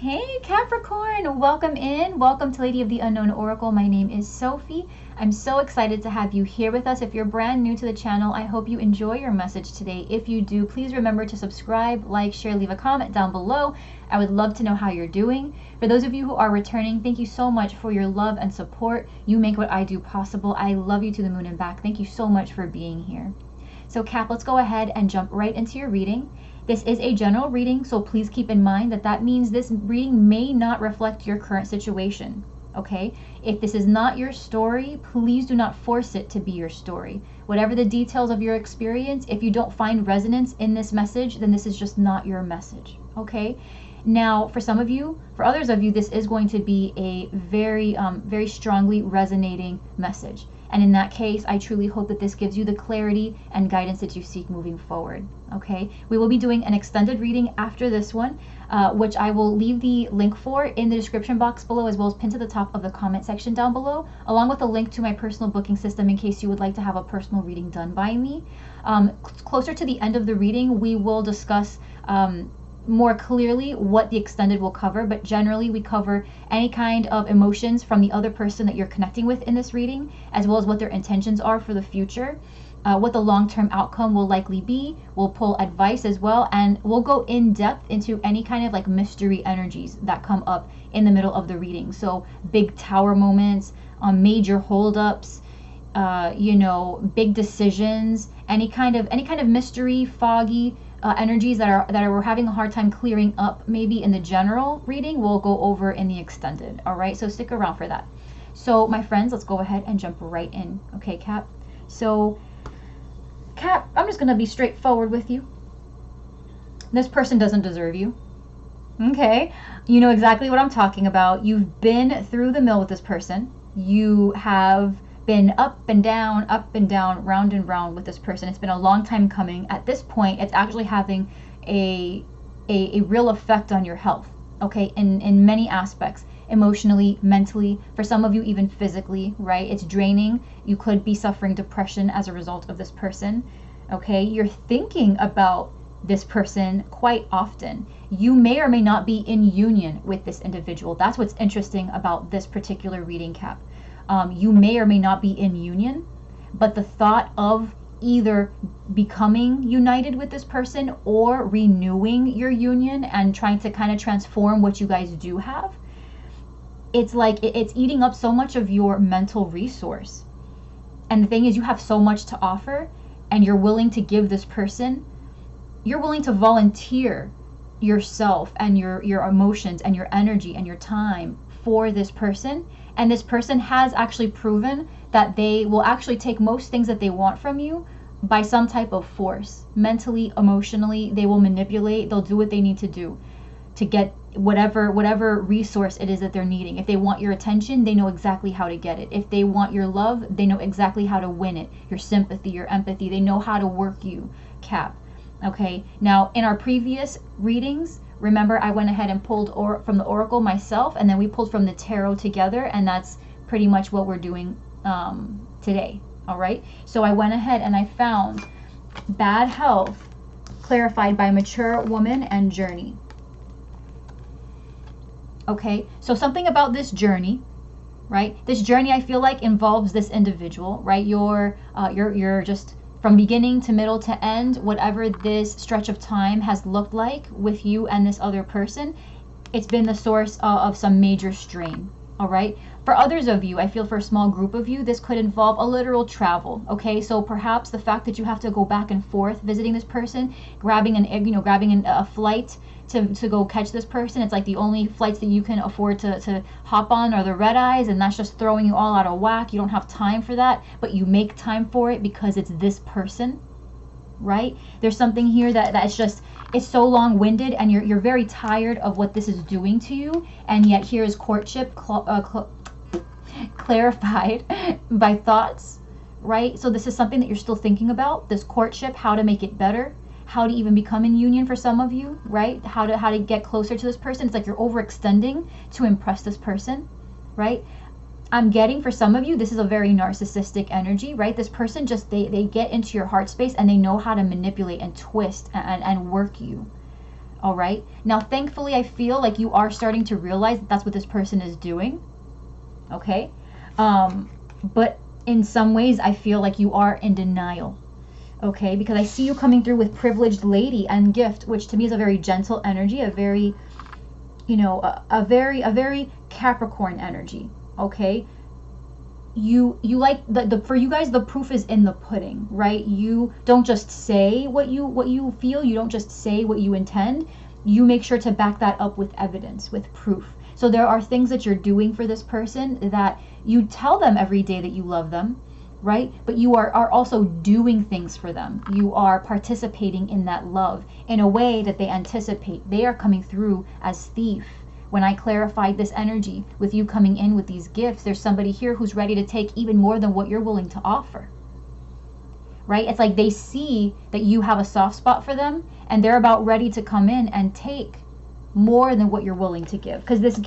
Hey Capricorn, welcome in. Welcome to Lady of the Unknown Oracle. My name is Sophie. I'm so excited to have you here with us. If you're brand new to the channel, I hope you enjoy your message today. If you do, please remember to subscribe, like, share, leave a comment down below. I would love to know how you're doing. For those of you who are returning, thank you so much for your love and support. You make what I do possible. I love you to the moon and back. Thank you so much for being here. So Cap, let's go ahead and jump right into your reading. This is a general reading, so please keep in mind that means this reading may not reflect your current situation, okay? If this is not your story, please do not force it to be your story. Whatever the details of your experience, if you don't find resonance in this message, then this is just not your message, okay? Now, for some of you, for others of you, this is going to be a very, very strongly resonating message. And in that case, I truly hope that this gives you the clarity and guidance that you seek moving forward, okay? We will be doing an extended reading after this one, which I will leave the link for in the description box below, as well as pinned to the top of the comment section down below, along with a link to my personal booking system in case you would like to have a personal reading done by me. Closer to the end of the reading, we will discuss more clearly what the extended will cover, but generally we cover any kind of emotions from the other person that you're connecting with in this reading, as well as what their intentions are for the future, what the long-term outcome will likely be. We'll pull advice as well, and we'll go in depth into any kind of like mystery energies that come up in the middle of the reading. So big tower moments, major holdups, you know, big decisions, any kind of mystery, foggy energies that we're having a hard time clearing up maybe in the general reading, we'll go over in the extended. All right, so stick around for that. So my friends, let's go ahead and jump right in. Okay, Cap. So Cap, I'm just gonna be straightforward with you. This person doesn't deserve you. Okay, you know exactly what I'm talking about. You've been through the mill with this person. You have been up and down, round and round with this person. It's been a long time coming. At this point, it's actually having a real effect on your health, okay, in many aspects, emotionally, mentally, for some of you even physically, right? It's draining. You could be suffering depression as a result of this person, okay? You're thinking about this person quite often. You may or may not be in union with this individual. That's what's interesting about this particular reading, Cap. You may or may not be in union, but the thought of either becoming united with this person or renewing your union and trying to kind of transform what you guys do have, it's like it's eating up so much of your mental resource. And the thing is, you have so much to offer, and you're willing to give this person, you're willing to volunteer yourself and your emotions and your energy and your time for this person. And this person has actually proven that they will actually take most things that they want from you by some type of force. Mentally, emotionally, they will manipulate. They'll do what they need to do to get whatever resource it is that they're needing. If they want your attention, they know exactly how to get it. If they want your love, they know exactly how to win it. Your sympathy, your empathy, they know how to work you, Cap. Okay, now in our previous readings, remember I went ahead and pulled from the oracle myself, and then we pulled from the tarot together, and that's pretty much what we're doing today. All right, so I went ahead and I found bad health clarified by mature woman and journey. Okay, so something about this journey, right? This journey I feel like involves this individual, right? You're just from beginning to middle to end, whatever this stretch of time has looked like with you and this other person, it's been the source of some major strain, all right? For others of you, I feel for a small group of you, this could involve a literal travel, okay? So perhaps the fact that you have to go back and forth visiting this person, grabbing a flight to go catch this person, it's like the only flights that you can afford to hop on are the red eyes, and that's just throwing you all out of whack. You don't have time for that, but you make time for it because it's this person, right? There's something here that's just, it's so long-winded, and you're very tired of what this is doing to you, and yet here is courtship clarified by thoughts, right? So this is something that you're still thinking about, this courtship, how to make it better, how to even become in union for some of you, right? How to get closer to this person. It's like you're overextending to impress this person, right? I'm getting for some of you, this is a very narcissistic energy, right? This person just, they get into your heart space and they know how to manipulate and twist and work you. All right. Now, thankfully, I feel like you are starting to realize that that's what this person is doing. Okay. But in some ways, I feel like you are in denial. Okay. Because I see you coming through with privileged lady and gift, which to me is a very gentle energy, a very, you know, a very Capricorn energy. Okay. You like the for you guys, the proof is in the pudding, right? You don't just say what you feel, you don't just say what you intend, you make sure to back that up with evidence, with proof. So there are things that you're doing for this person that you tell them every day that you love them, right? But you are also doing things for them. You are participating in that love in a way that they anticipate. They are coming through as thief. When I clarified this energy with you coming in with these gifts, there's somebody here who's ready to take even more than what you're willing to offer. Right? It's like they see that you have a soft spot for them and they're about ready to come in and take more than what you're willing to give. Because this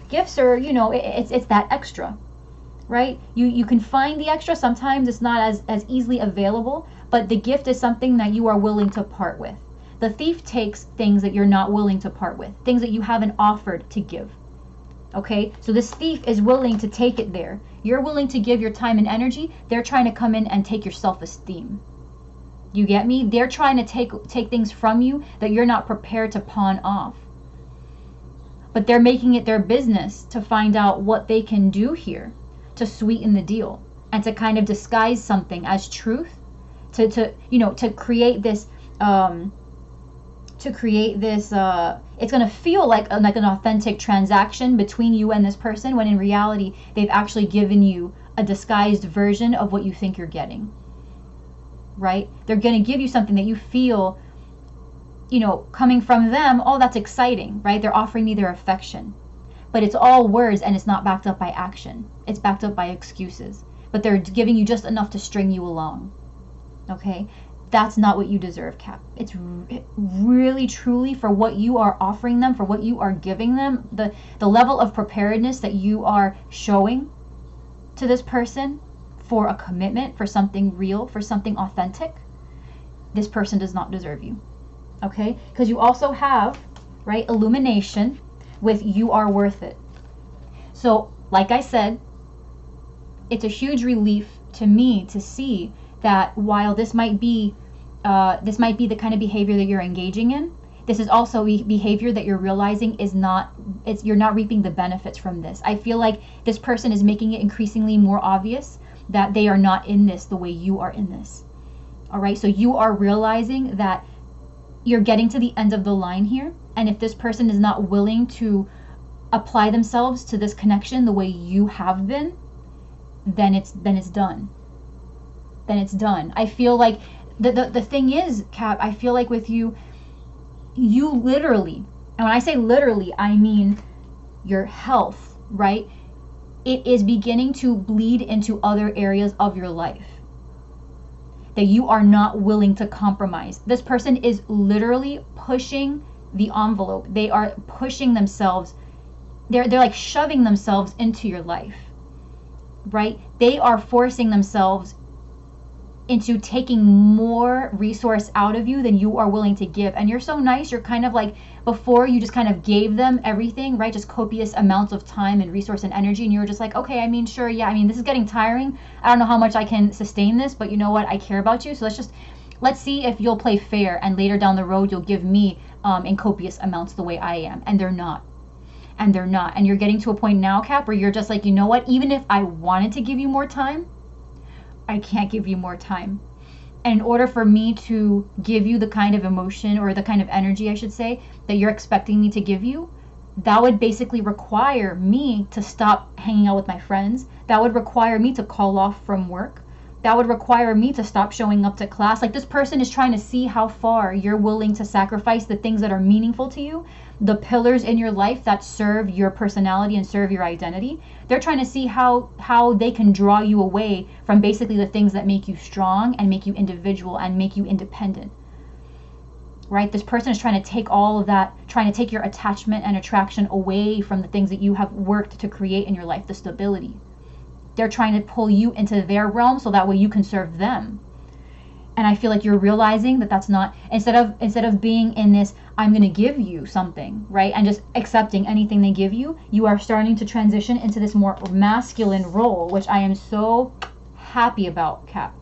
gifts are, you know, it's that extra. Right? You can find the extra. Sometimes it's not as easily available, but the gift is something that you are willing to part with. The thief takes things that you're not willing to part with, things that you haven't offered to give. Okay? So this thief is willing to take it there. You're willing to give your time and energy. They're trying to come in and take your self-esteem. You get me? They're trying to take things from you that you're not prepared to pawn off. But they're making it their business to find out what they can do here to sweeten the deal and to kind of disguise something as truth, to create this it's going to feel like an authentic transaction between you and this person, when in reality they've actually given you a disguised version of what you think you're getting. Right? They're going to give you something that you feel, you know, coming from them, oh, that's exciting, right? They're offering me their affection. But it's all words and it's not backed up by action. It's backed up by excuses. But they're giving you just enough to string you along. Okay? That's not what you deserve, Cap. It's really, truly, for what you are offering them, for what you are giving them, the level of preparedness that you are showing to this person for a commitment, for something real, for something authentic, this person does not deserve you. Okay? Because you also have, right, illumination with you are worth it. So, like I said, it's a huge relief to me to see that while this might be the kind of behavior that you're engaging in, this is also behavior that you're realizing you're not reaping the benefits from this. I feel like this person is making it increasingly more obvious that they are not in this the way you are in this. All right, so you are realizing that you're getting to the end of the line here, and if this person is not willing to apply themselves to this connection the way you have been, then it's done. Then it's done. I feel like the thing is, Cap, I feel like with you literally, and when I say literally, I mean your health, right? It is beginning to bleed into other areas of your life that you are not willing to compromise. This person is literally pushing the envelope. They are pushing themselves. They're like shoving themselves into your life, right? They are forcing themselves into taking more resource out of you than you are willing to give. And you're so nice. You're kind of like, before you just kind of gave them everything, right? Just copious amounts of time and resource and energy. And you were just like, okay, I mean, sure. Yeah. I mean, this is getting tiring. I don't know how much I can sustain this, but you know what? I care about you. So let's see if you'll play fair. And later down the road, you'll give me in copious amounts the way I am. And they're not. And they're not. And you're getting to a point now, Cap, where you're just like, you know what? Even if I wanted to give you more time, I can't give you more time. And in order for me to give you the kind of emotion, or the kind of energy, I should say, that you're expecting me to give you, that would basically require me to stop hanging out with my friends. That would require me to call off from work. That would require me to stop showing up to class. Like, this person is trying to see how far you're willing to sacrifice the things that are meaningful to you, the pillars in your life that serve your personality and serve your identity. They're trying to see how they can draw you away from basically the things that make you strong and make you individual and make you independent. Right? This person is trying to take all of that, trying to take your attachment and attraction away from the things that you have worked to create in your life, the stability. They're trying to pull you into their realm so that way you can serve them. And I feel like you're realizing that that's not, instead of being in this, I'm going to give you something, right? And just accepting anything they give you, you are starting to transition into this more masculine role, which I am so happy about, Cap.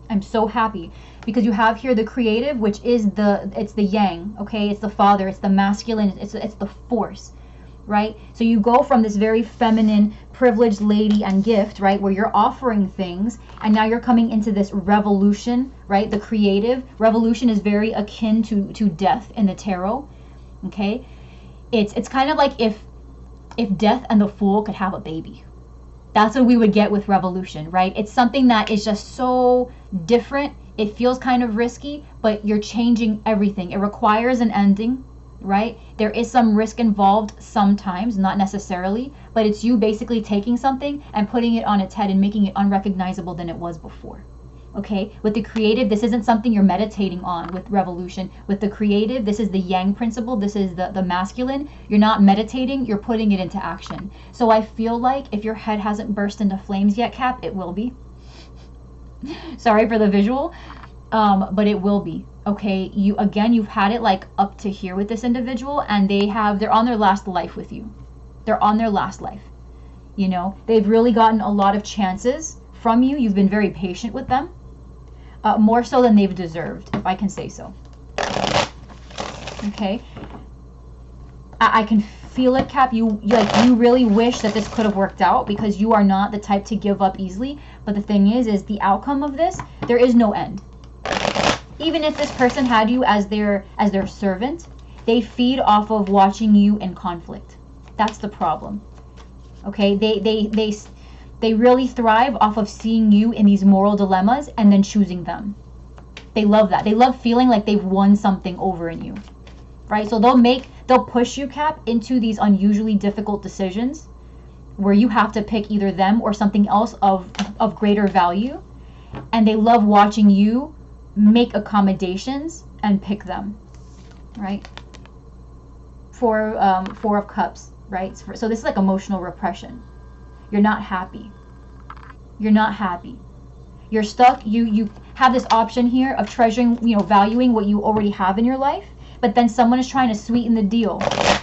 I'm so happy because you have here the creative, which is it's the yang, okay? It's the father, it's the masculine, it's the force, right? So you go from this very feminine, privileged lady and gift, right, where you're offering things, and now you're coming into this revolution, right? The creative revolution is very akin to death in the tarot, okay? It's kind of like if death and the fool could have a baby. That's what we would get with revolution, right? It's something that is just so different. It feels kind of risky, but you're changing everything. It requires an ending, right? There is some risk involved sometimes, not necessarily, but it's you basically taking something and putting it on its head and making it unrecognizable than it was before. Okay, with the creative, this isn't something you're meditating on with revolution. With the creative, this is the yang principle. This is the masculine. You're not meditating, you're putting it into action. So I feel like if your head hasn't burst into flames yet, Cap, it will be. Sorry for the visual, but it will be. Okay, you've had it like up to here with this individual, and they're on their last life with you. They're on their last life. You know, they've really gotten a lot of chances from you. You've been very patient with them. More so than they've deserved, if I can say so. Okay, I can feel it, Cap. You really wish that this could have worked out because you are not the type to give up easily. But the thing is the outcome of this, there is no end. Even if this person had you as their servant, they feed off of watching you in conflict. That's the problem. Okay, they really thrive off of seeing you in these moral dilemmas and then choosing them. They love that. They love feeling like they've won something over in you, right? So they'll push you, Cap, into these unusually difficult decisions where you have to pick either them or something else of greater value. And they love watching you make accommodations and pick them, right? Four of Cups, right? So this is like emotional repression. You're not happy. You're not happy. You're stuck. You have this option here of treasuring, valuing what you already have in your life, but then someone is trying to sweeten the deal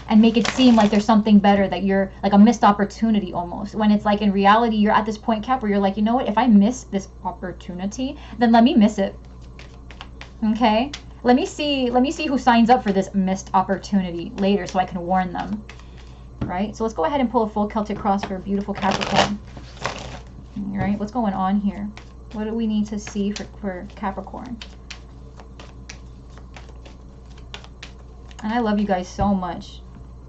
and make it seem like there's something better, that you're like a missed opportunity almost. When it's like in reality, you're at this point, Cap, where you're like, you know what? If I miss this opportunity, then let me miss it. Okay? Let me see who signs up for this missed opportunity later so I can warn them. Right? So let's go ahead and pull a full Celtic cross for beautiful Capricorn. All right, what's going on here? What do we need to see for Capricorn? And I love you guys so much.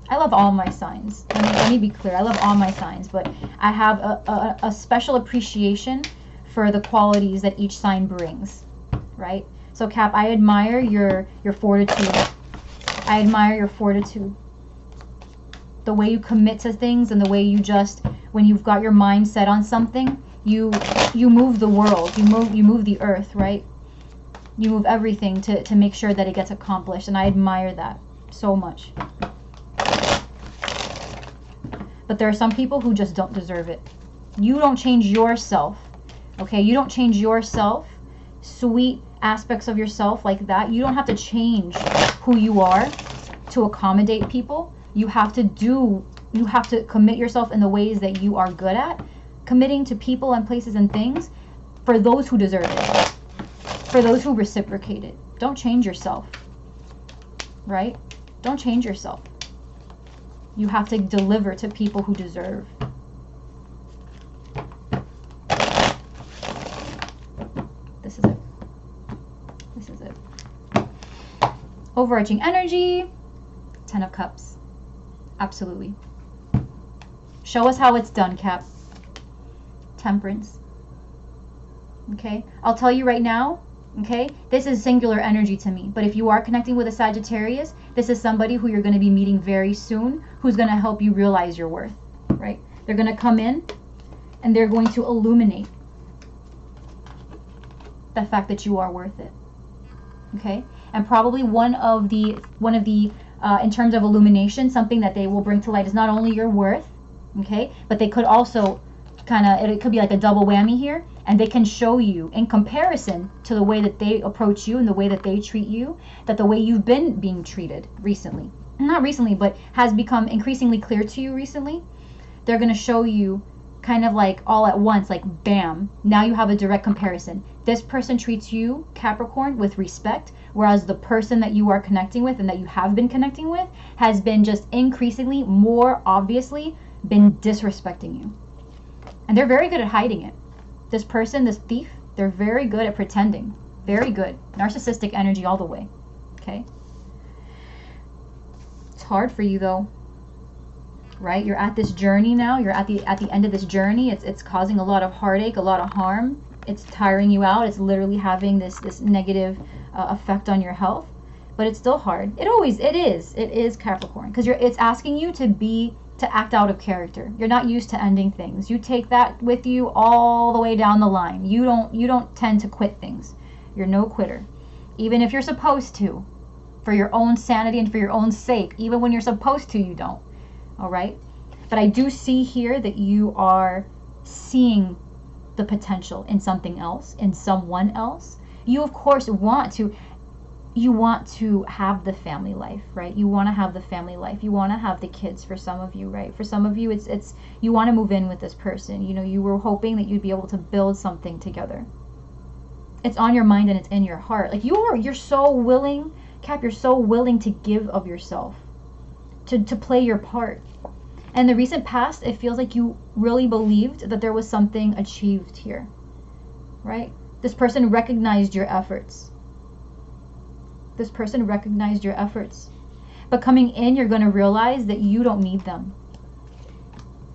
I love all my signs. Let me be clear. I love all my signs, but I have a special appreciation for the qualities that each sign brings, right? So Cap, I admire your fortitude. I admire your fortitude. The way you commit to things and the way you just, when you've got your mind set on something, you move the world, you move the earth, right? You move everything to make sure that it gets accomplished, and I admire that so much. But there are some people who just don't deserve it. You don't change yourself, okay? You don't change yourself, sweet aspects of yourself like that. You don't have to change who you are to accommodate people. You have to commit yourself in the ways that you are good at, committing to people and places and things for those who deserve it, for those who reciprocate it. Don't change yourself, right? Don't change yourself. You have to deliver to people who deserve. This is it. This is it. Overarching energy, 10 of Cups. Absolutely. Show us how it's done, Cap. Temperance. Okay? I'll tell you right now, okay? This is singular energy to me. But if you are connecting with a Sagittarius, this is somebody who you're going to be meeting very soon, who's going to help you realize your worth, right? They're going to come in and they're going to illuminate the fact that you are worth it. Okay? And probably one of the in terms of illumination, something that they will bring to light is not only your worth, okay, but they could also kind of, it could be like a double whammy here, and they can show you in comparison to the way that they approach you and the way that they treat you, that the way you've been being treated recently, not recently, but has become increasingly clear to you recently, they're going to show you kind of like all at once, like bam, now you have a direct comparison. This person treats you, Capricorn, with respect, whereas the person that you are connecting with and that you have been connecting with has been just increasingly, more obviously, been disrespecting you. And they're very good at hiding it. This person, this thief, they're very good at pretending. Very good. Narcissistic energy all the way. Okay? It's hard for you though. Right? You're at this journey now. You're at the end of this journey. It's causing a lot of heartache, a lot of harm. It's tiring you out. It's literally having this negative effect on your health. But it's still hard. It is Capricorn, because it's asking you to act out of character. You're not used to ending things. You take that with you all the way down the line. You don't tend to quit things. You're no quitter. Even if you're supposed to, for your own sanity and for your own sake, even when you're supposed to, you don't. All right? But I do see here that you are seeing the potential in something else, in someone else. You of course want to have the family life, right? You want to have the family life. You want to have the kids for some of you, right? For some of you, it's you want to move in with this person. You know, you were hoping that you'd be able to build something together. It's on your mind and it's in your heart. Like you're so willing, Cap, you're so willing to give of yourself, to play your part. And the recent past, it feels like you really believed that there was something achieved here, right? This person recognized your efforts. This person recognized your efforts. But coming in, you're going to realize that you don't need them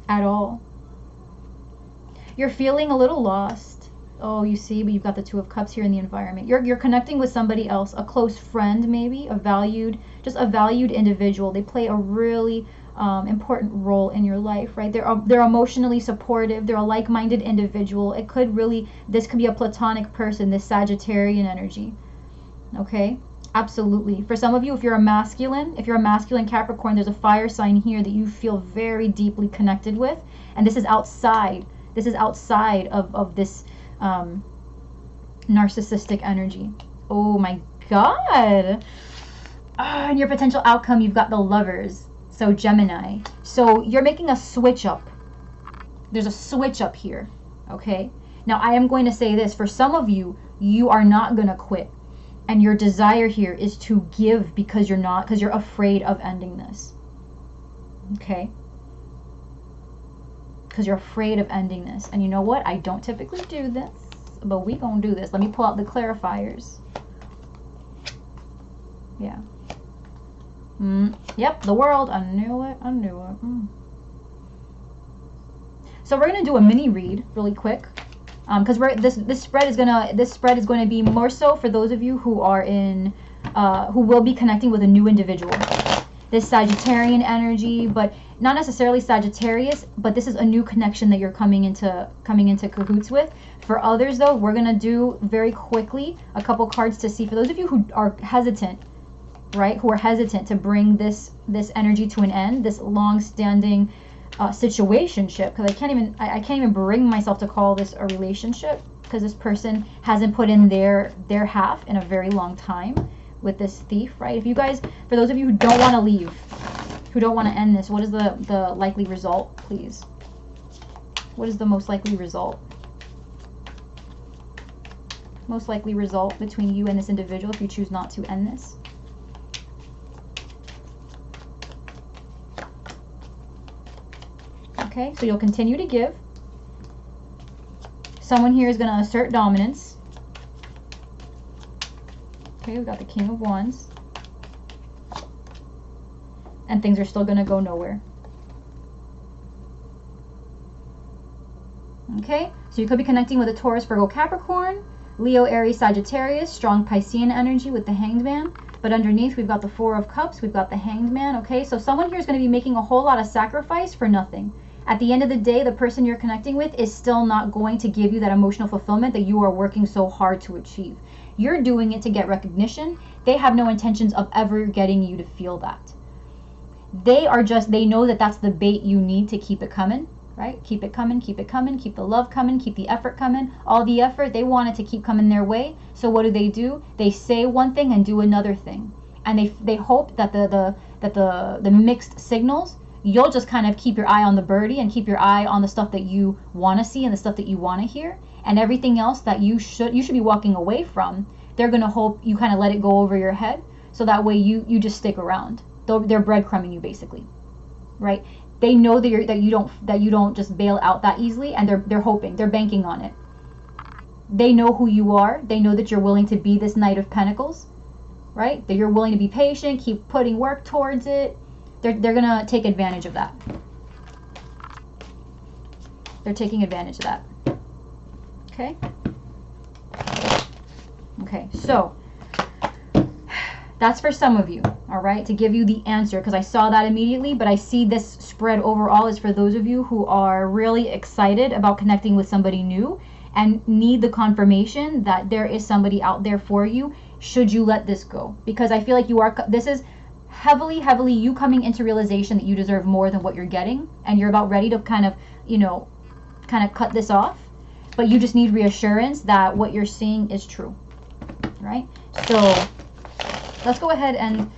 at all. You're feeling a little lost. Oh, you see, but you've got the Two of Cups here in the environment. You're connecting with somebody else, a close friend maybe, a valued individual. They play a really important role in your life, right? They're emotionally supportive. They're a like-minded individual. This could be a platonic person, this Sagittarian energy. Okay? Absolutely. For some of you, if you're a masculine Capricorn, there's a fire sign here that you feel very deeply connected with, and this is outside of this narcissistic energy. Oh my God. And your potential outcome, you've got the Lovers. So Gemini. So you're making a switch up. There's a switch up here. Okay? Now I am going to say this. For some of you, you are not going to quit. And your desire here is to give because you're afraid of ending this. Okay? Because you're afraid of ending this. And you know what? I don't typically do this, but we gonna do this. Let me pull out the clarifiers. Yeah. Yep, the World. I knew it. So we're gonna do a mini read really quick. Because this spread is going to be more so for those of you who are who will be connecting with a new individual. This Sagittarian energy, but not necessarily Sagittarius, but this is a new connection that you're coming into cahoots with. For others though, we're going to do very quickly a couple cards to see, for those of you who are hesitant, right? Who are hesitant to bring this energy to an end, this long-standing situationship, because I can't even bring myself to call this a relationship, because this person hasn't put in their half in a very long time with this thief, right? If you guys, for those of you who don't want to leave, who don't want to end this, what is the likely result, please? What is the most likely result? Most likely result between you and this individual if you choose not to end this? Okay, so you'll continue to give. Someone here is going to assert dominance. Okay, we've got the King of Wands. And things are still going to go nowhere. Okay, so you could be connecting with a Taurus, Virgo, Capricorn, Leo, Aries, Sagittarius, strong Piscean energy with the Hanged Man. But underneath, we've got the Four of Cups, we've got the Hanged Man. Okay, so someone here is going to be making a whole lot of sacrifice for nothing. At the end of the day, the person you're connecting with is still not going to give you that emotional fulfillment that you are working so hard to achieve. You're doing it to get recognition. They have no intentions of ever getting you to feel that. They know that that's the bait you need to keep it coming. right? Keep it coming, keep it coming, keep the love coming, keep the effort coming. All the effort, they want it to keep coming their way. So what do? They say one thing and do another thing. And they hope that the mixed signals, you'll just kind of keep your eye on the birdie and keep your eye on the stuff that you want to see and the stuff that you want to hear, and everything else that you should be walking away from, they're going to hope you kind of let it go over your head, so that way you just stick around. They're breadcrumbing you, basically, right? They know that you don't just bail out that easily, and they're hoping, they're banking on it. They know who you are. They know that you're willing to be this Knight of Pentacles, right? That you're willing to be patient, keep putting work towards it. They're gonna take advantage of that. They're taking advantage of that. Okay? Okay, so that's for some of you, all right, to give you the answer, because I saw that immediately, but I see this spread overall is for those of you who are really excited about connecting with somebody new and need the confirmation that there is somebody out there for you should you let this go. Because I feel like this is heavily you coming into realization that you deserve more than what you're getting, and you're about ready to kind of cut this off, but you just need reassurance that what you're seeing is true, right? So let's go ahead and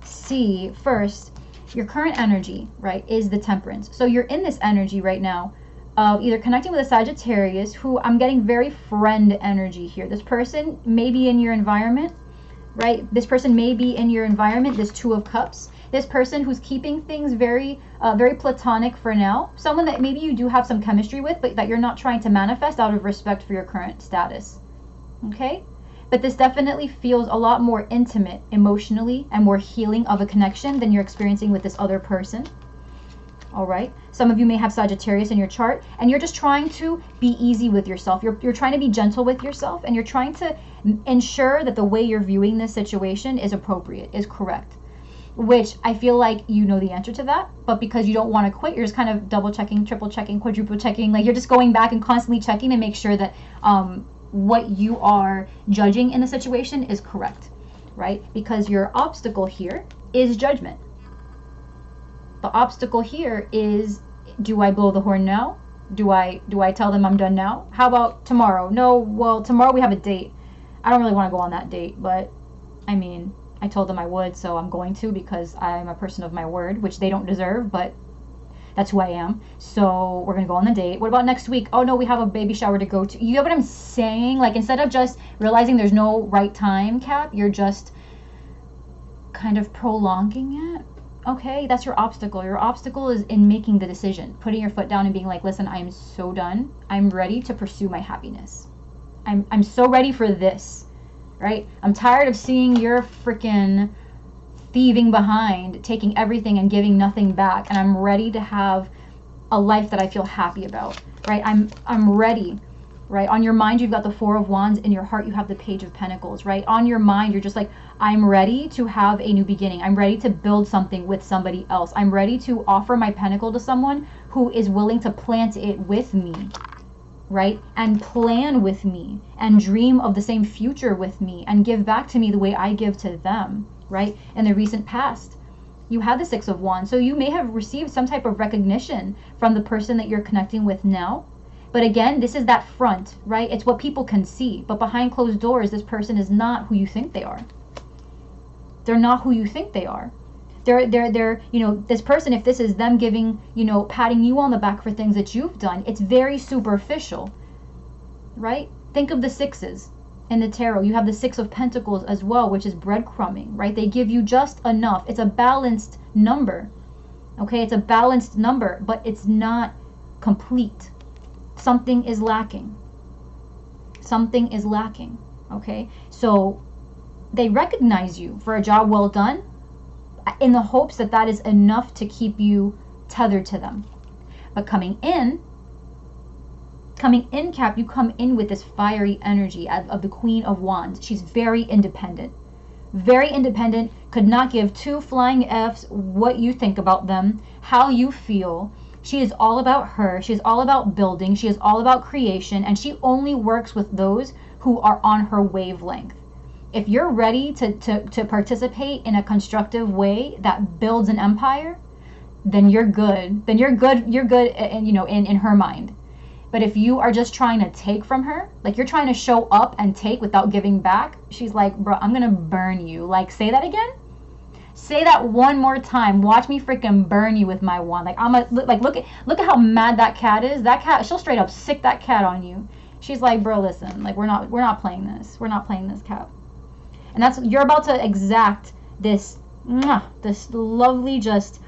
see first your current energy, right, is the Temperance. So you're in this energy right now of either connecting with a Sagittarius, who I'm getting very friend energy here. This person may be in your environment, right? This person may be in your environment, this Two of Cups. This person who's keeping things very platonic for now. Someone that maybe you do have some chemistry with, but that you're not trying to manifest out of respect for your current status. Okay? But this definitely feels a lot more intimate emotionally and more healing of a connection than you're experiencing with this other person. All right? Some of you may have Sagittarius in your chart, and you're just trying to be easy with yourself. You're trying to be gentle with yourself, and you're trying to ensure that the way you're viewing this situation is appropriate, is correct. Which I feel like you know the answer to that, but because you don't want to quit, you're just kind of double checking, triple checking, quadruple checking. Like, you're just going back and constantly checking to make sure that what you are judging in the situation is correct, right? Because your obstacle here is judgment. The obstacle here is, do I blow the horn now? Do I tell them I'm done now? How about tomorrow? No, well, tomorrow we have a date. I don't really want to go on that date, but I mean, I told them I would, so I'm going to, because I'm a person of my word, which they don't deserve, but that's who I am. So we're going to go on the date. What about next week? Oh, no, we have a baby shower to go to. You know what I'm saying? Like, instead of just realizing there's no right time, Cap, you're just kind of prolonging it. Okay, that's your obstacle. Your obstacle is in making the decision, putting your foot down and being like, listen, I'm so done. I'm ready to pursue my happiness. I'm so ready for this, right? I'm tired of seeing your freaking thieving behind, taking everything and giving nothing back, and I'm ready to have a life that I feel happy about, right? I'm ready, right? On your mind, you've got the Four of Wands. In your heart, you have the Page of Pentacles, right? On your mind, you're just like, I'm ready to have a new beginning. I'm ready to build something with somebody else. I'm ready to offer my pentacle to someone who is willing to plant it with me, right? And plan with me and dream of the same future with me and give back to me the way I give to them, right? In the recent past, you had the Six of Wands. So you may have received some type of recognition from the person that you're connecting with now. But again, this is that front, right? It's what people can see. But behind closed doors, this person is not who you think they are. They're not who you think they are. They're, you know, this person, if this is them giving, you know, patting you on the back for things that you've done, it's very superficial, right? Think of the sixes in the tarot. You have the Six of Pentacles as well, which is breadcrumbing, right? They give you just enough. It's a balanced number, okay? It's a balanced number, but it's not complete. Something is lacking. Something is lacking, okay? So they recognize you for a job well done, in the hopes that that is enough to keep you tethered to them. But coming in, Cap, you come in with this fiery energy of the Queen of Wands. She's very independent. Very independent, could not give two flying F's what you think about them, how you feel. She is all about her. She is all about building. She is all about creation. And she only works with those who are on her wavelength. If you're ready to participate in a constructive way that builds an empire, then you're good. Then you're good. You're good, and in her mind. But if you are just trying to take from her, like you're trying to show up and take without giving back, she's like, bro, I'm gonna burn you. Like, say that again. Say that one more time. Watch me freaking burn you with my wand. Like, look at how mad that cat is. That cat, she'll straight up sick that cat on you. She's like, bro, listen, like we're not playing this. We're not playing this, Cap. And you're about to exact this lovely, just,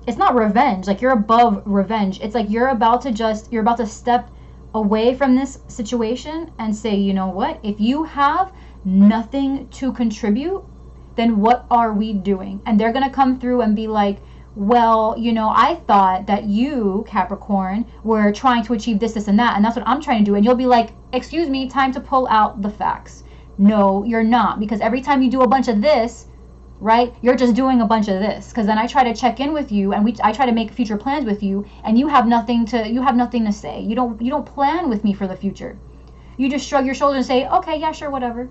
it's not revenge. Like, you're above revenge. It's like you're about to step away from this situation and say, you know what? If you have nothing to contribute, then what are we doing? And they're going to come through and be like, well, I thought that you, Capricorn, were trying to achieve this, this, and that, and that's what I'm trying to do. And you'll be like, excuse me, time to pull out the facts. No, you're not, because every time you do a bunch of this, right, you're just doing a bunch of this. Because then I try to check in with you, and I try to make future plans with you, and you have nothing to say. You don't plan with me for the future. You just shrug your shoulders and say, okay, yeah, sure, whatever.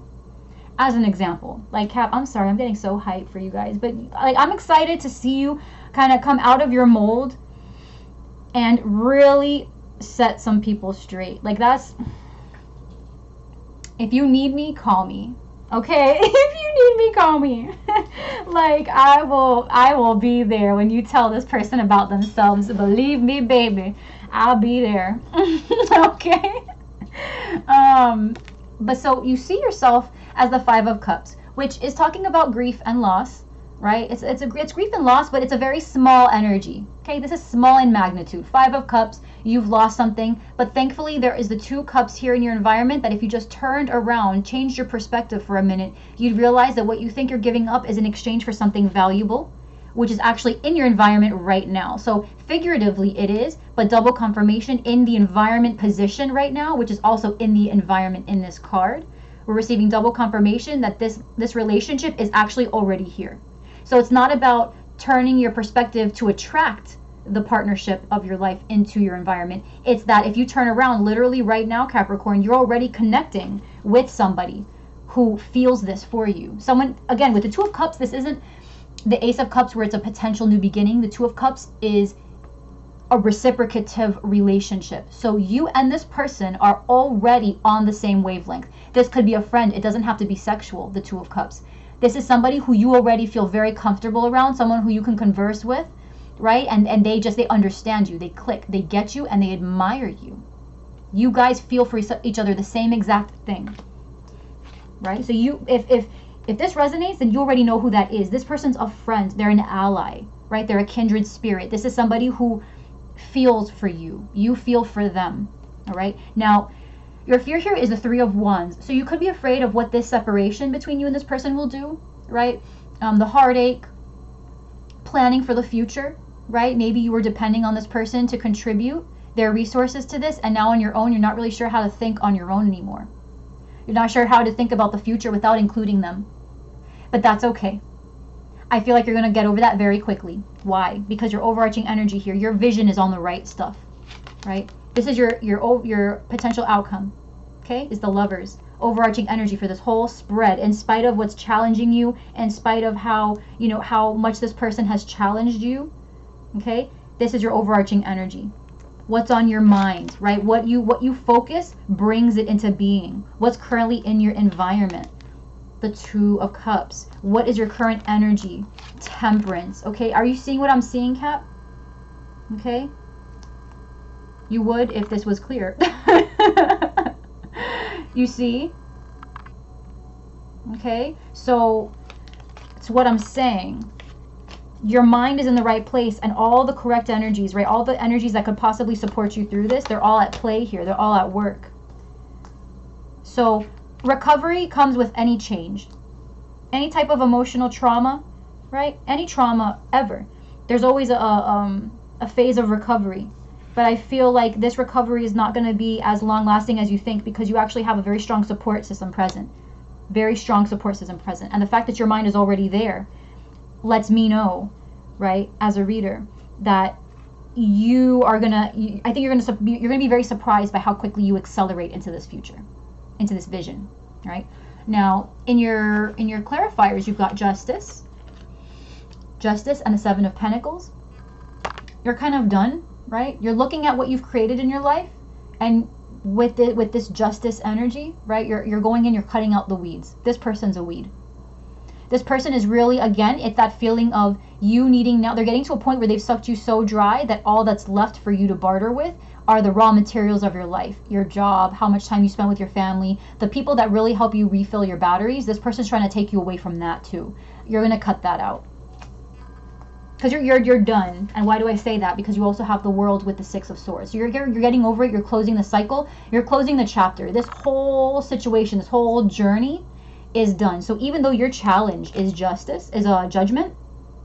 As an example, like, Cap, I'm sorry, I'm getting so hyped for you guys, but like, I'm excited to see you kind of come out of your mold and really set some people straight. Like, if you need me, call me. Okay? If you need me, call me. Like, I will be there when you tell this person about themselves. Believe me, baby, I'll be there. Okay? But so you see yourself as the Five of Cups, which is talking about grief and loss, right? It's grief and loss, but it's a very small energy. Okay, this is small in magnitude. Five of Cups, you've lost something, but thankfully there is the Two Cups here in your environment that if you just turned around, changed your perspective for a minute, you'd realize that what you think you're giving up is in exchange for something valuable, which is actually in your environment right now. So figuratively it is, but double confirmation in the environment position right now, which is also in the environment in this card. We're receiving double confirmation that this relationship is actually already here. So it's not about turning your perspective to attract the partnership of your life into your environment. It's that if you turn around literally right now, Capricorn, you're already connecting with somebody who feels this for you. Someone, again, with the Two of Cups, this isn't the Ace of Cups where it's a potential new beginning. The Two of Cups is a reciprocative relationship. So you and this person are already on the same wavelength. This could be a friend. It doesn't have to be sexual, the Two of Cups. This is somebody who you already feel very comfortable around, someone who you can converse with, right? And they understand you, they click, they get you, and they admire you. You guys feel for each other the same exact thing, right? So if this resonates, then you already know who that is. This person's a friend. They're an ally, right? They're a kindred spirit. This is somebody who feels for you. You feel for them, all right? Now, your fear here is the Three of Wands. So you could be afraid of what this separation between you and this person will do, right? The heartache, planning for the future, right? Maybe you were depending on this person to contribute their resources to this, and now on your own, you're not really sure how to think on your own anymore. You're not sure how to think about the future without including them. But that's okay. I feel like you're going to get over that very quickly. Why? Because your overarching energy here, your vision is on the right stuff, right? This is your potential outcome, okay? Is the Lovers. Overarching energy for this whole spread, in spite of what's challenging you, in spite of how much this person has challenged you, okay? This is your overarching energy. What's on your mind, right? What you focus brings it into being. What's currently in your environment? The Two of Cups. What is your current energy? Temperance. Okay, are you seeing what I'm seeing, Cap? Okay. You would if this was clear. You see? Okay, so it's what I'm saying. Your mind is in the right place, and all the correct energies, right? All the energies that could possibly support you through this, they're all at play here. They're all at work. So recovery comes with any change. Any type of emotional trauma, right? Any trauma ever. There's always a phase of recovery. But I feel like this recovery is not going to be as long-lasting as you think, because you actually have a very strong support system present. Very strong support system present. And the fact that your mind is already there lets me know, right, as a reader, that you are going to, I think you're going to be very surprised by how quickly you accelerate into this future, into this vision, right? Now, in your clarifiers, you've got Justice and the Seven of Pentacles. you're kind of done, right? You're looking at what you've created in your life, and with this justice energy, right? You're going in, you're cutting out the weeds. This person's a weed. This person is really, again, it's that feeling of you needing now. They're getting to a point where they've sucked you so dry that all that's left for you to barter with are the raw materials of your life, your job, how much time you spend with your family, the people that really help you refill your batteries. This person's trying to take you away from that too. You're going to cut that out. Because you're done. And why do I say that? Because you also have the World with the Six of Swords. You're getting over it. You're closing the cycle. You're closing the chapter. This whole situation, this whole journey is done. So even though your challenge is justice, is a judgment,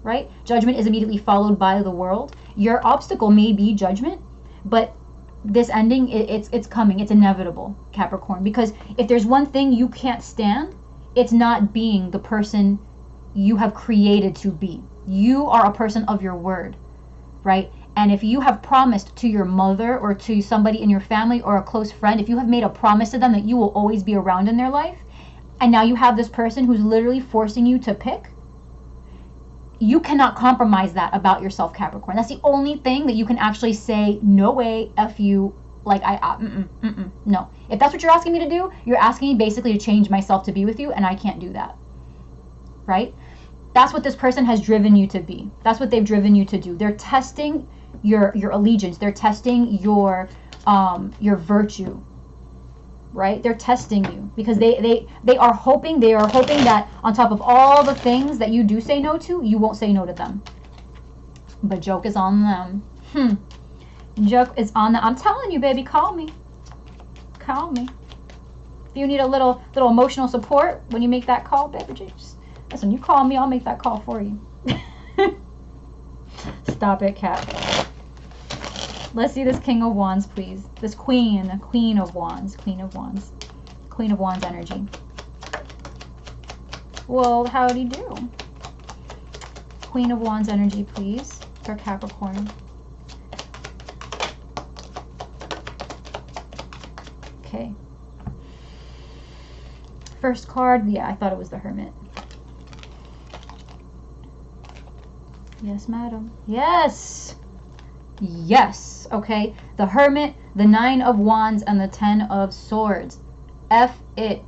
right? Judgment is immediately followed by the World. Your obstacle may be judgment, but this ending, it's coming. It's inevitable, Capricorn. Because if there's one thing you can't stand, it's not being the person you have created to be. You are a person of your word, right? And if you have promised to your mother or to somebody in your family or a close friend, if you have made a promise to them that you will always be around in their life, and now you have this person who's literally forcing you to pick, you cannot compromise that about yourself, Capricorn. That's the only thing that you can actually say, no way, F you, like no. If that's what you're asking me to do, you're asking me basically to change myself to be with you, and I can't do that, right? That's what this person has driven you to be. That's what they've driven you to do. They're testing your allegiance. They're testing your virtue, right? They're testing you because they are hoping that on top of all the things that you do say no to, you won't say no to them. But joke is on them. Joke is on them. I'm telling you, baby, call me. Call me. If you need a little emotional support when you make that call, baby, just listen, you call me, I'll make that call for you. Stop it, Cap. Let's see this King of Wands, please. This Queen of Wands. Queen of Wands energy. Well, howdy do. Queen of Wands energy, please, for Capricorn. Okay. First card, yeah, I thought it was the Hermit. Yes, madam. Yes. Yes. Okay. The Hermit, the Nine of Wands, and the Ten of Swords. F it.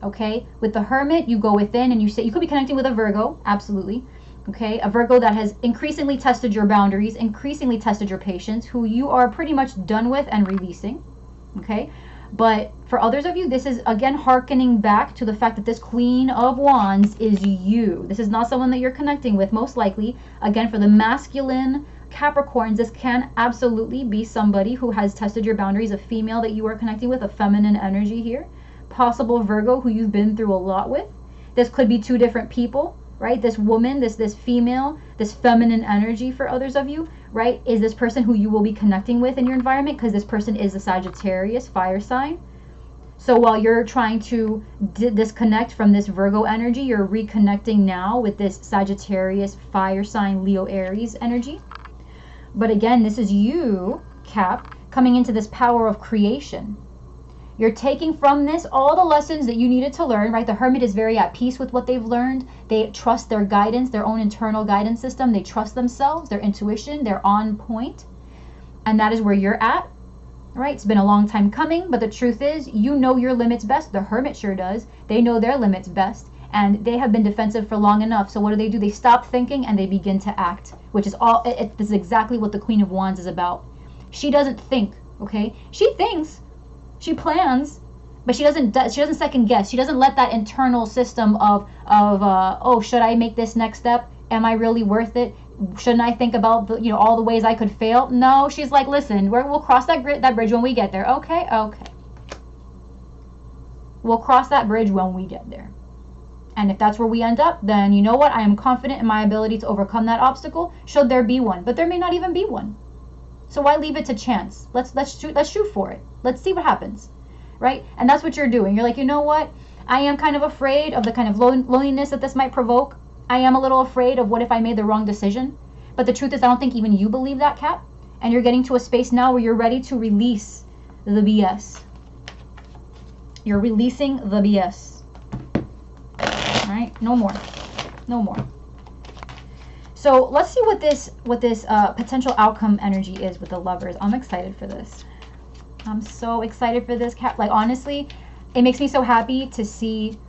Okay. With the Hermit, you go within and you say, you could be connecting with a Virgo. Absolutely. Okay. A Virgo that has increasingly tested your boundaries, increasingly tested your patience, who you are pretty much done with and releasing. Okay. But for others of you, this is, again, hearkening back to the fact that this Queen of Wands is you. This is not someone that you're connecting with, most likely. Again, for the masculine Capricorns, this can absolutely be somebody who has tested your boundaries, a female that you are connecting with, a feminine energy here. Possible Virgo who you've been through a lot with. This could be two different people, right? This woman, this female, this feminine energy for others of you, right, is this person who you will be connecting with in your environment, because this person is a Sagittarius fire sign. So while you're trying to disconnect from this Virgo energy, you're reconnecting now with this Sagittarius fire sign Leo Aries energy. But again, this is you, Cap, coming into this power of creation. You're taking from this all the lessons that you needed to learn, right? The Hermit is very at peace with what they've learned. They trust their guidance, their own internal guidance system. They trust themselves, their intuition. They're on point. And that is where you're at, right? It's been a long time coming, but the truth is, you know your limits best. The Hermit sure does. They know their limits best. And they have been defensive for long enough. So what do? They stop thinking and they begin to act, which is all, this is exactly what the Queen of Wands is about. She doesn't think, okay? She thinks. She plans, but she doesn't second guess. She doesn't let that internal system of oh, should I make this next step? Am I really worth it? Shouldn't I think about the, all the ways I could fail? No, she's like, listen, we'll cross that bridge when we get there. Okay. We'll cross that bridge when we get there. And if that's where we end up, then you know what? I am confident in my ability to overcome that obstacle, should there be one. But there may not even be one. So why leave it to chance? Let's shoot for it. Let's see what happens, right? And that's what you're doing. You're like, you know what? I am kind of afraid of the kind of loneliness that this might provoke. I am a little afraid of what if I made the wrong decision. But the truth is, I don't think even you believe that, Cap. And you're getting to a space now where you're ready to release the BS. You're releasing the BS. All right? No more. No more. So let's see what this potential outcome energy is with the Lovers. I'm excited for this. I'm so excited for this, Cap. Like, honestly, it makes me so happy to see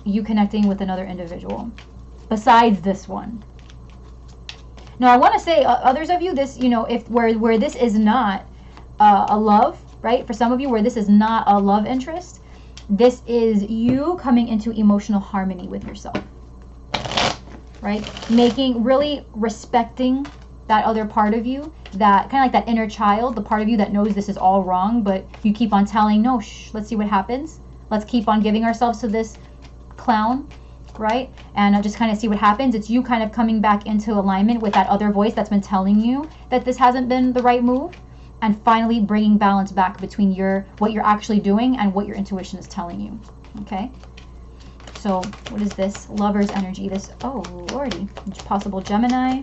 you connecting with another individual besides this one. Now, I want to say, others of you, this, you know, if where this is not a love, right? For some of you, where this is not a love interest, this is you coming into emotional harmony with yourself, right? Really respecting that other part of you, that kind of like that inner child, the part of you that knows this is all wrong, but you keep on telling, no, shh, let's see what happens. Let's keep on giving ourselves to this clown, right? And just kind of see what happens. It's you kind of coming back into alignment with that other voice that's been telling you that this hasn't been the right move, and finally bringing balance back between what you're actually doing and what your intuition is telling you. Okay, so what is this Lover's energy? This, oh lordy, possible Gemini.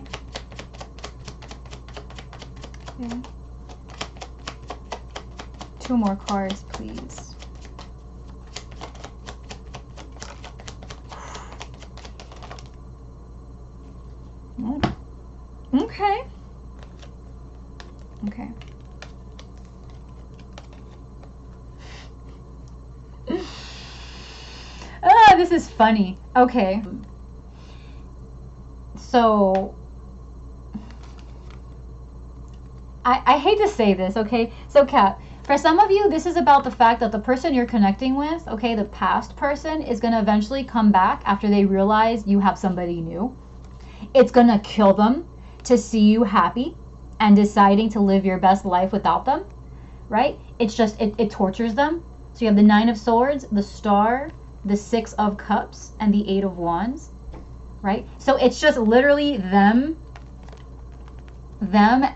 Okay. 2 more cards, please. Okay. Okay. This is funny. Okay. So I hate to say this, okay? So Kat, for some of you, this is about the fact that the person you're connecting with, okay, the past person, is going to eventually come back after they realize you have somebody new. It's going to kill them to see you happy and deciding to live your best life without them, right? It's just, it tortures them. So you have the 9 of Swords, the Star, the 6 of Cups, and the 8 of Wands, right? So it's just literally them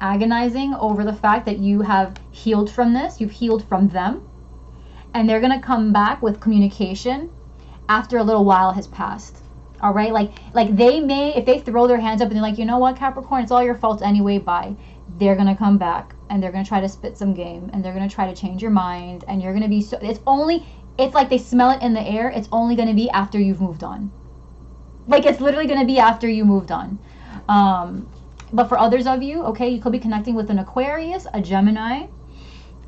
agonizing over the fact that you have healed from this, you've healed from them, and they're going to come back with communication after a little while has passed. All right, like they may, if they throw their hands up and they're like, you know what, Capricorn, it's all your fault anyway, bye. They're gonna come back and they're gonna try to spit some game and they're gonna try to change your mind, and you're gonna be so. It's like they smell it in the air. It's only gonna be after you've moved on. Like, it's literally gonna be after you moved on. But for others of you, okay, you could be connecting with an Aquarius, a Gemini.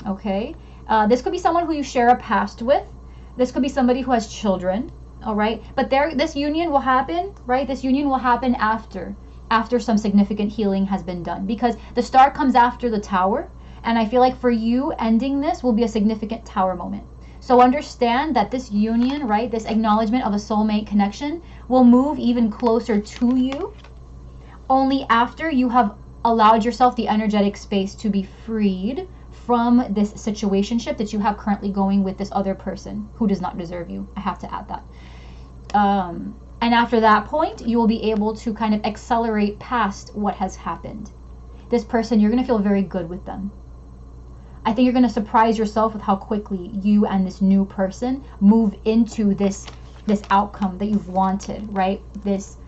Okay, this could be someone who you share a past with. This could be somebody who has children. All right, but this union will happen, right? This union will happen after some significant healing has been done, because the Star comes after the Tower, and I feel like for you, ending this will be a significant Tower moment. So understand that this union, right, this acknowledgement of a soulmate connection will move even closer to you only after you have allowed yourself the energetic space to be freed from this situationship that you have currently going with this other person who does not deserve you. I have to add that. And after that point, you will be able to kind of accelerate past what has happened. This person, you're going to feel very good with them. I think you're going to surprise yourself with how quickly you and this new person move into this outcome that you've wanted, right? This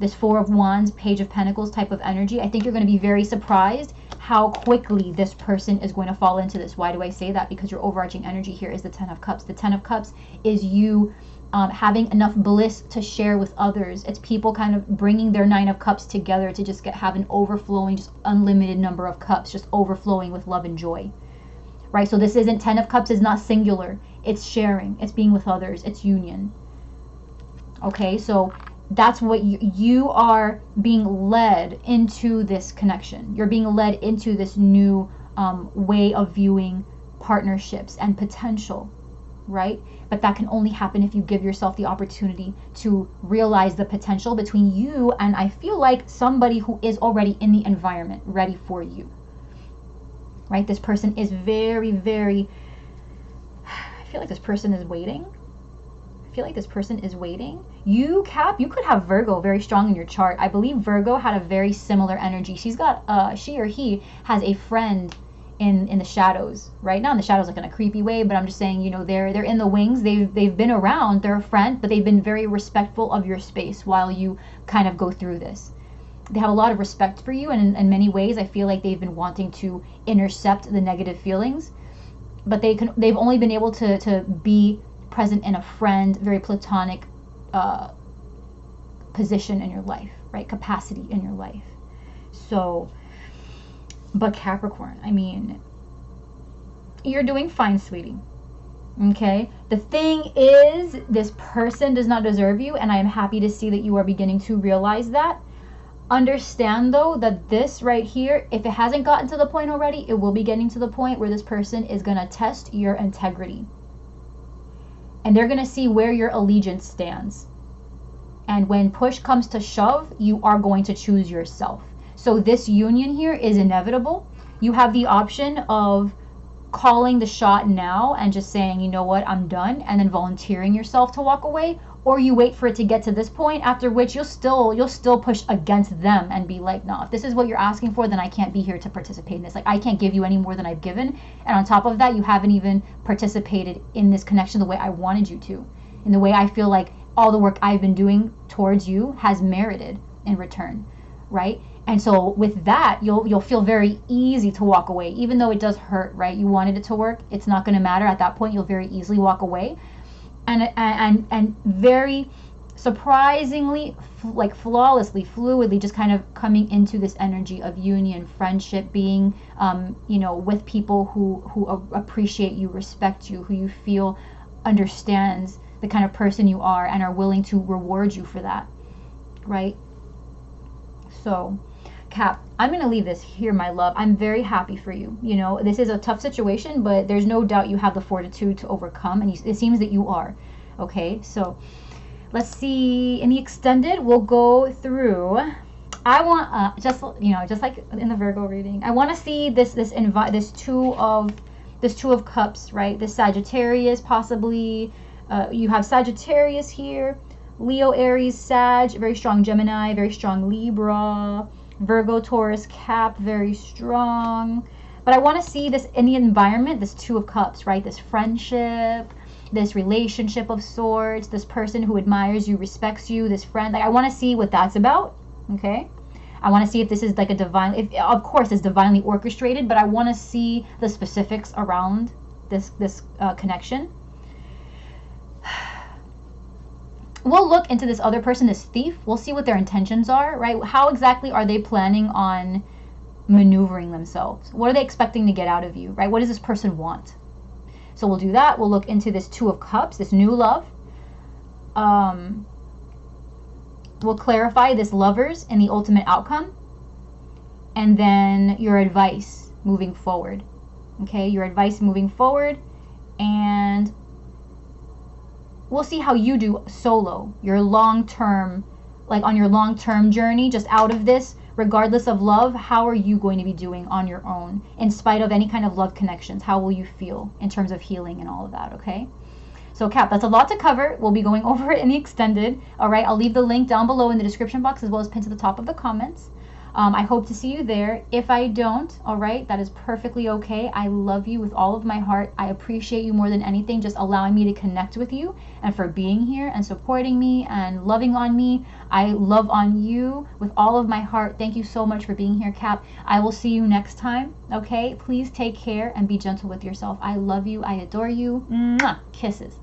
4 of Wands, Page of Pentacles type of energy. I think you're going to be very surprised how quickly this person is going to fall into this. Why do I say that? Because your overarching energy here is the 10 of Cups. The 10 of Cups is you having enough bliss to share with others. It's people kind of bringing their 9 of Cups together to just have an overflowing, just unlimited number of cups, just overflowing with love and joy, right? So this isn't, 10 of Cups is not singular. It's sharing. It's being with others. It's union. Okay, so that's what you are being led into this connection. You're being led into this new way of viewing partnerships and potential, right? But that can only happen if you give yourself the opportunity to realize the potential between you and, I feel like, somebody who is already in the environment ready for you, right? This person is very, very, I feel like this person is waiting. You, Cap, you could have Virgo very strong in your chart. I believe Virgo had a very similar energy. She's got, she or he has a friend in the shadows, right? Not in the shadows like in a creepy way, but I'm just saying, you know, they're in the wings. They've been around. They're a friend, but they've been very respectful of your space while you kind of go through this. They have a lot of respect for you, and in many ways, I feel like they've been wanting to intercept the negative feelings, but they've only been able to be present in a friend, very platonic position in your life, right? Capacity in your life. So, but Capricorn, I mean, you're doing fine, sweetie. Okay? The thing is, this person does not deserve you, and I am happy to see that you are beginning to realize that. Understand, though, that this right here, if it hasn't gotten to the point already, it will be getting to the point where this person is going to test your integrity. And they're going to see where your allegiance stands. And when push comes to shove, you are going to choose yourself. So this union here is inevitable. You have the option of calling the shot now and just saying, you know what, I'm done, and then volunteering yourself to walk away, or you wait for it to get to this point, after which you'll still push against them and be like, no, if this is what you're asking for, then I can't be here to participate in this. Like, I can't give you any more than I've given, and on top of that, you haven't even participated in this connection the way I wanted you to, in the way I feel like all the work I've been doing towards you has merited in return, right? And so with that, you'll feel very easy to walk away, even though it does hurt, right? You wanted it to work. It's not going to matter at that point. You'll very easily walk away, and very surprisingly, like flawlessly, fluidly, just kind of coming into this energy of union, friendship, being, with people who appreciate you, respect you, who you feel understands the kind of person you are and are willing to reward you for that, right? So, Cap, I'm going to leave this here, my love. I'm very happy for you. You know, this is a tough situation, but there's no doubt you have the fortitude to overcome, and it seems that you are. Okay, so let's see. In the extended, we'll go through. I want just like in the Virgo reading, I want to see this two of cups, right? This Sagittarius, possibly. You have Sagittarius here, Leo, Aries, Sag, very strong Gemini, very strong Libra, Virgo, Taurus, Cap, very strong. But I want to see this in the environment, this Two of Cups, right? This friendship, this relationship of sorts, this person who admires you, respects you, this friend. Like, I want to see what that's about, okay? I want to see if this is like a divine, of course it's divinely orchestrated, but I want to see the specifics around this connection. We'll look into this other person, this thief. We'll see what their intentions are, right? How exactly are they planning on maneuvering themselves? What are they expecting to get out of you, right? What does this person want? So we'll do that. We'll look into this Two of Cups, this new love. We'll clarify this lovers and the ultimate outcome. And then your advice moving forward. Okay, your advice moving forward. And we'll see how you do solo, your long-term, like on your long-term journey, just out of this, regardless of love. How are you going to be doing on your own, in spite of any kind of love connections? How will you feel in terms of healing and all of that, okay? So, Cap, that's a lot to cover. We'll be going over it in the extended, all right? I'll leave the link down below in the description box, as well as pinned to the top of the comments. I hope to see you there. If I don't, all right, that is perfectly okay. I love you with all of my heart. I appreciate you more than anything, just allowing me to connect with you and for being here and supporting me and loving on me. I love on you with all of my heart. Thank you so much for being here, Cap. I will see you next time, okay? Please take care and be gentle with yourself. I love you. I adore you. Mwah! Kisses.